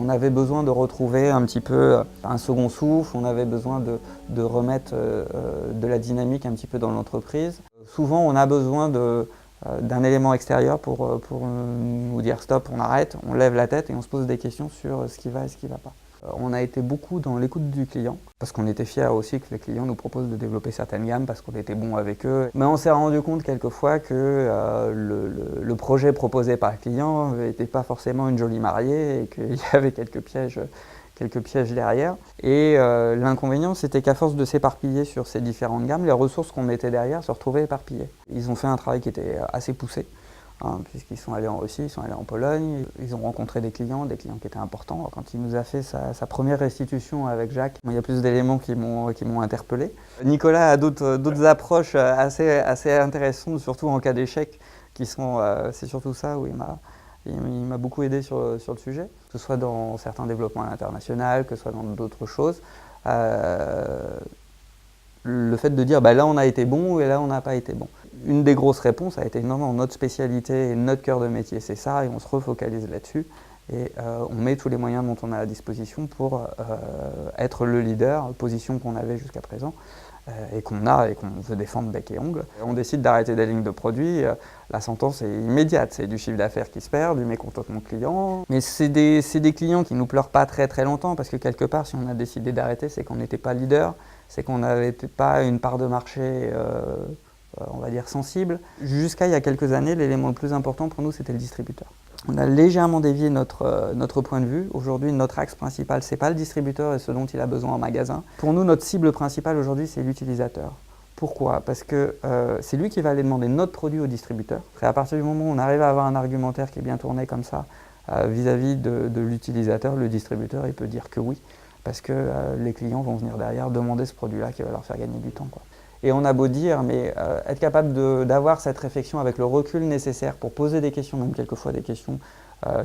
On avait besoin de retrouver un petit peu un second souffle, on avait besoin de remettre de la dynamique un petit peu dans l'entreprise. Souvent, on a besoin d'un élément extérieur pour nous dire stop, on arrête, on lève la tête et on se pose des questions sur ce qui va et ce qui ne va pas. On a été beaucoup dans l'écoute du client, parce qu'on était fiers aussi que les clients nous proposent de développer certaines gammes, parce qu'on était bon avec eux. Mais on s'est rendu compte quelquefois que le projet proposé par le client n'était pas forcément une jolie mariée et qu'il y avait quelques pièges derrière. Et l'inconvénient, c'était qu'à force de s'éparpiller sur ces différentes gammes, les ressources qu'on mettait derrière se retrouvaient éparpillées. Ils ont fait un travail qui était assez poussé. Puisqu'ils sont allés en Russie, ils sont allés en Pologne, ils ont rencontré des clients qui étaient importants. Quand il nous a fait sa première restitution avec Jacques, il y a plus d'éléments qui m'ont interpellé. Nicolas a d'autres approches assez intéressantes, surtout en cas d'échec, c'est surtout ça où il m'a beaucoup aidé sur le sujet, que ce soit dans certains développements à l'international, que ce soit dans d'autres choses. Le fait de dire là on a été bon et là on n'a pas été bon. Une des grosses réponses a été non, notre spécialité et notre cœur de métier c'est ça et on se refocalise là-dessus et on met tous les moyens dont on a à disposition pour être le leader, position qu'on avait jusqu'à présent et qu'on veut défendre bec et ongle. On décide d'arrêter des lignes de produits, la sentence est immédiate, c'est du chiffre d'affaires qui se perd, du mécontentement client. Mais c'est des clients qui ne nous pleurent pas très longtemps parce que quelque part si on a décidé d'arrêter c'est qu'on n'était pas leader, c'est qu'on n'avait pas une part de marché on va dire sensible. Jusqu'à il y a quelques années, l'élément le plus important pour nous c'était le distributeur. On a légèrement dévié notre point de vue. Aujourd'hui, notre axe principal, ce n'est pas le distributeur et ce dont il a besoin en magasin. Pour nous, notre cible principale aujourd'hui, c'est l'utilisateur. Pourquoi? Parce que c'est lui qui va aller demander notre produit au distributeur. Et à partir du moment où on arrive à avoir un argumentaire qui est bien tourné comme ça vis-à-vis de l'utilisateur, le distributeur, il peut dire que oui. Parce que les clients vont venir derrière demander ce produit-là qui va leur faire gagner du temps, quoi. Et on a beau dire, mais être capable d'avoir cette réflexion avec le recul nécessaire pour poser des questions, même quelquefois des questions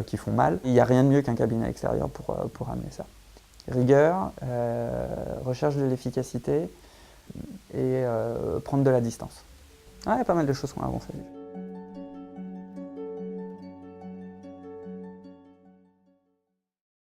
qui font mal, il n'y a rien de mieux qu'un cabinet extérieur pour amener ça. Rigueur, recherche de l'efficacité et prendre de la distance. Il y a pas mal de choses qui ont avancé.